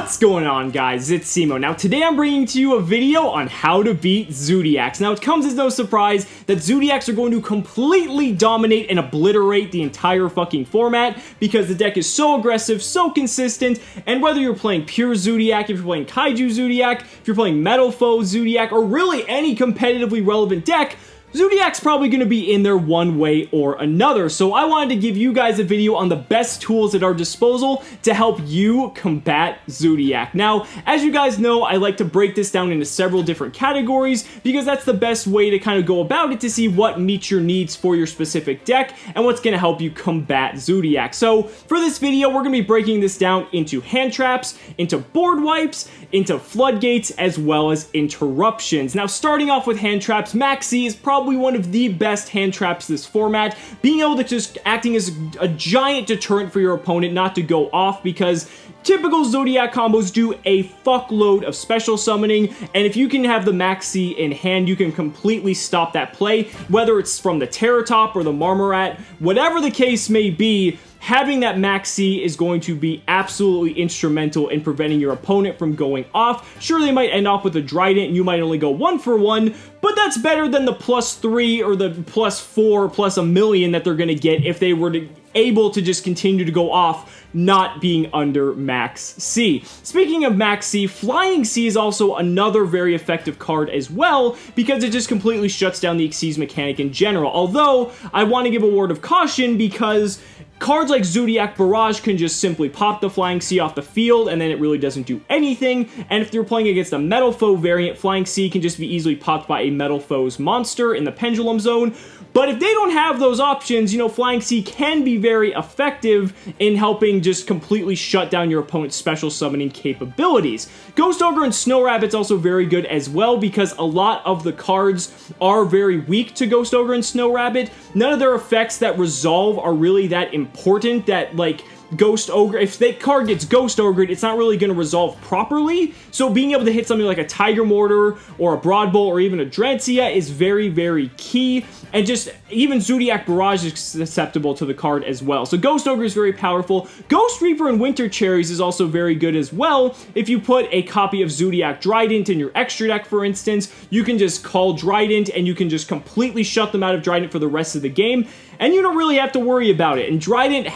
What's going on, guys? It's Cimo. Now today I'm bringing to you a video on how to beat Zoodiacs. Now it comes as no surprise that Zoodiacs are going to completely dominate and obliterate the entire fucking format because the deck is so aggressive, so consistent, and whether you're playing pure Zoodiac, if you're playing Kaiju Zoodiac, if you're playing Metal Foe Zoodiac, or really any competitively relevant deck, Zoodiac's probably going to be in there one way or another, so I wanted to give you guys a video on the best tools at our disposal to help you combat Zoodiac. Now, as you guys know, I like to break this down into several different categories because that's the best way to kind of go about it to see what meets your needs for your specific deck and what's going to help you combat Zoodiac. So, for this video, we're going to be breaking this down into hand traps, into board wipes, into floodgates, as well as interruptions. Now, starting off with hand traps, Maxi is probably one of the best hand traps this format, being able to just acting as a giant deterrent for your opponent not to go off, because typical Zoodiac combos do a fuckload of special summoning, and if you can have the Maxi in hand, you can completely stop that play, whether it's from the Terratop or the Marmorat, whatever the case may be. Having that Maxi is going to be absolutely instrumental in preventing your opponent from going off. Sure, they might end off with a Trident and you might only go 1 for 1, but that's better than the +3 or the +4 plus a million that they're going to get if they were able to just continue to go off not being under Max C. Speaking of Max C, Flying C is also another very effective card as well because it just completely shuts down the Xyz mechanic in general. Although, I want to give a word of caution because cards like Zoodiac Barrage can just simply pop the Flying C off the field and then it really doesn't do anything, and if you're playing against a Metal Foe variant, Flying C can just be easily popped by a Metal Foe's monster in the Pendulum Zone. But if they don't have those options, you know, Flying C can be very effective in helping just completely shut down your opponent's special summoning capabilities. Ghost Ogre and Snow Rabbit's also very good as well because a lot of the cards are very weak to Ghost Ogre and Snow Rabbit. None of their effects that resolve are really that important that, like, Ghost Ogre, if that card gets Ghost Ogred, it's not really going to resolve properly, so being able to hit something like a Tiger Mortar or a Broad Bolt or even a Drencia is very, very key, and just even Zoodiac Barrage is susceptible to the card as well. So Ghost Ogre is very powerful. Ghost Reaper and Winter Cherries is also very good as well. If you put a copy of Zoodiac Trident in your extra deck, for instance, you can just call Trident and you can just completely shut them out of Trident for the rest of the game, and you don't really have to worry about it. And Trident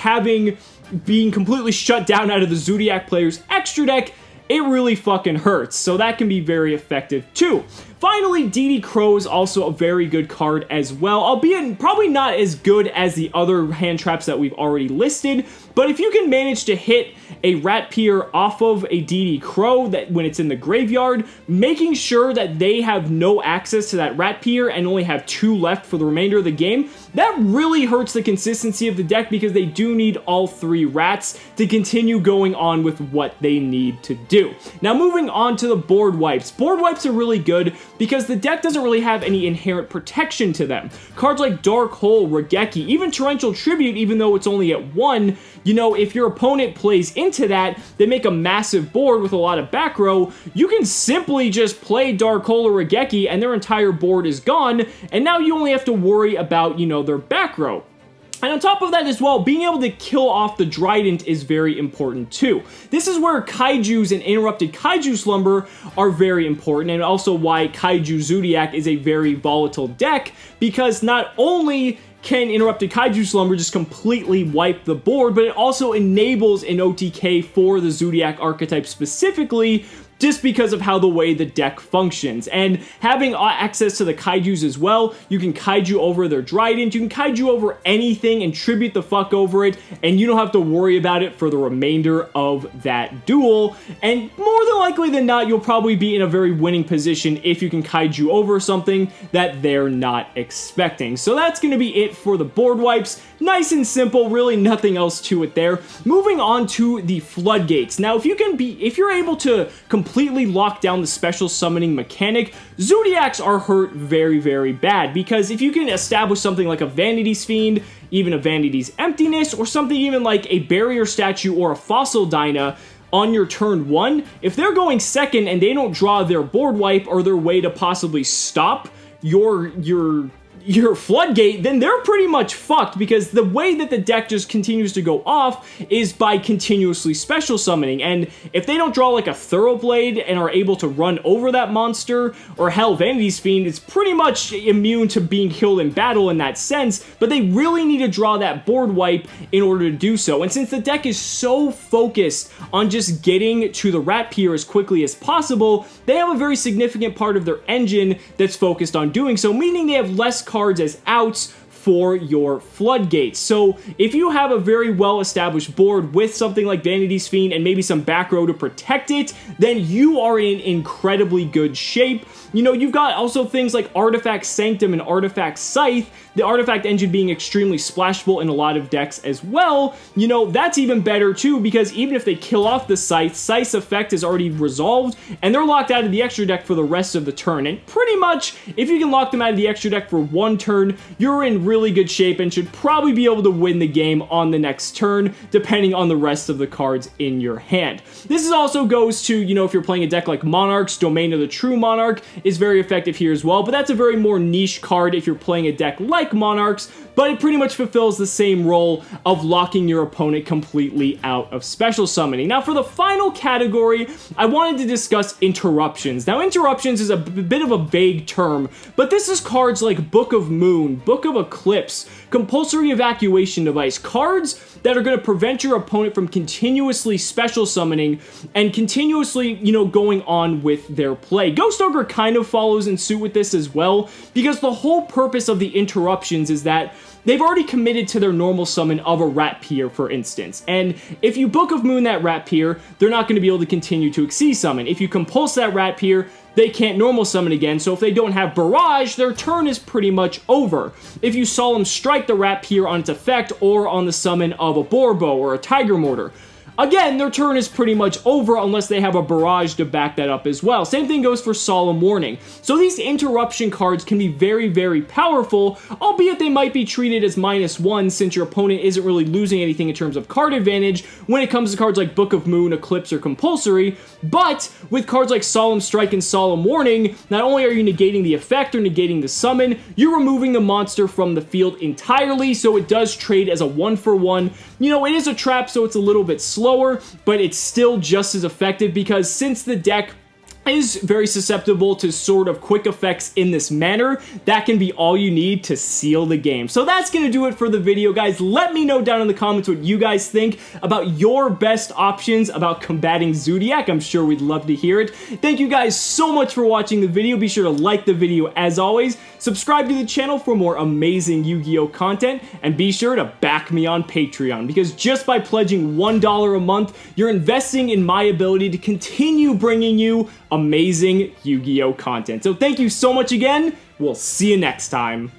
being completely shut down out of the Zoodiac player's extra deck, it really fucking hurts, so that can be very effective too. Finally, DD Crow is also a very good card as well, albeit probably not as good as the other hand traps that we've already listed, but if you can manage to hit a Rat Pier off of a DD Crow that when it's in the graveyard, making sure that they have no access to that Rat Pier and only have 2 left for the remainder of the game, that really hurts the consistency of the deck because they do need all 3 rats to continue going on with what they need to do. Now moving on to the board wipes. Board wipes are really good because the deck doesn't really have any inherent protection to them. Cards like Dark Hole, Regeki, even Torrential Tribute, even though it's only at 1, you know, if your opponent plays into that, they make a massive board with a lot of back row, you can simply just play Dark Hole or Regeki and their entire board is gone, and now you only have to worry about, you know, their back row. And on top of that as well, being able to kill off the Trident is very important too. This is where Kaijus and Interrupted Kaiju Slumber are very important, and also why Kaiju Zoodiac is a very volatile deck, because not only can Interrupted Kaiju Slumber just completely wipe the board, but it also enables an OTK for the Zoodiac archetype specifically, just because of how the way the deck functions. And having access to the Kaijus as well, you can Kaiju over their Trident, you can Kaiju over anything and tribute the fuck over it, and you don't have to worry about it for the remainder of that duel. And more than likely than not, you'll probably be in a very winning position if you can Kaiju over something that they're not expecting. So that's going to be it for the board wipes. Nice and simple, really nothing else to it there. Moving on to the floodgates. Now, if you're able to completely lock down the special summoning mechanic, Zoodiacs are hurt very, very bad, because if you can establish something like a Vanity's Fiend, even a Vanity's Emptiness, or something even like a Barrier Statue or a Fossil Dyna on your turn 1, if they're going second and they don't draw their board wipe or their way to possibly stop your your Floodgate, then they're pretty much fucked, because the way that the deck just continues to go off is by continuously special summoning, and if they don't draw like a Thoroughblade and are able to run over that monster, or hell, Vanity's Fiend is pretty much immune to being killed in battle in that sense, but they really need to draw that board wipe in order to do so. And since the deck is so focused on just getting to the Rat Pier as quickly as possible, they have a very significant part of their engine that's focused on doing so, meaning they have less cards as outs for your Floodgates. So if you have a very well-established board with something like Vanity's Fiend and maybe some back row to protect it, then you are in incredibly good shape. You know, you've got also things like Artifact Sanctum and Artifact Scythe, the Artifact engine being extremely splashable in a lot of decks as well. You know, that's even better too, because even if they kill off the Scythe, Scythe's effect is already resolved, and they're locked out of the extra deck for the rest of the turn. And pretty much, if you can lock them out of the extra deck for one turn, you're in really good shape and should probably be able to win the game on the next turn, depending on the rest of the cards in your hand. This also goes to, you know, if you're playing a deck like Monarchs, Domain of the True Monarch is very effective here as well, but that's a very more niche card if you're playing a deck like Monarchs, but it pretty much fulfills the same role of locking your opponent completely out of special summoning. Now, for the final category, I wanted to discuss Interruptions. Now, Interruptions is a bit of a vague term, but this is cards like Book of Moon, Book of Eclipse, Compulsory Evacuation Device, cards that are going to prevent your opponent from continuously special summoning and continuously, you know, going on with their play. Ghost Ogre kind of follows in suit with this as well, because the whole purpose of the Interruptions is that they've already committed to their normal summon of a Rat Pier, for instance. And if you Book of Moon that Rat Pier, they're not going to be able to continue to Xyz summon. If you Compulse that Rat Pier, they can't normal summon again, so if they don't have Barrage, their turn is pretty much over. If you Solemn Strike the Rat Pier on its effect or on the summon of a Borbo or a Tiger Mortar, again, their turn is pretty much over unless they have a Barrage to back that up as well. Same thing goes for Solemn Warning. So these Interruption cards can be very, very powerful, albeit they might be treated as -1 since your opponent isn't really losing anything in terms of card advantage when it comes to cards like Book of Moon, Eclipse, or Compulsory. But with cards like Solemn Strike and Solemn Warning, not only are you negating the effect or negating the summon, you're removing the monster from the field entirely, so it does trade as a 1-for-1. You know, it is a trap, so it's a little bit slower, but it's still just as effective, because since the deck is very susceptible to sort of quick effects in this manner, that can be all you need to seal the game. So that's going to do it for the video, guys. Let me know down in the comments what you guys think about your best options about combating Zoodiac. I'm sure we'd love to hear it. Thank you guys so much for watching the video. Be sure to like the video as always, subscribe to the channel for more amazing Yu-Gi-Oh content, and be sure to back me on Patreon, because just by pledging $1 a month, you're investing in my ability to continue bringing you amazing Yu-Gi-Oh content. So thank you so much again. We'll see you next time.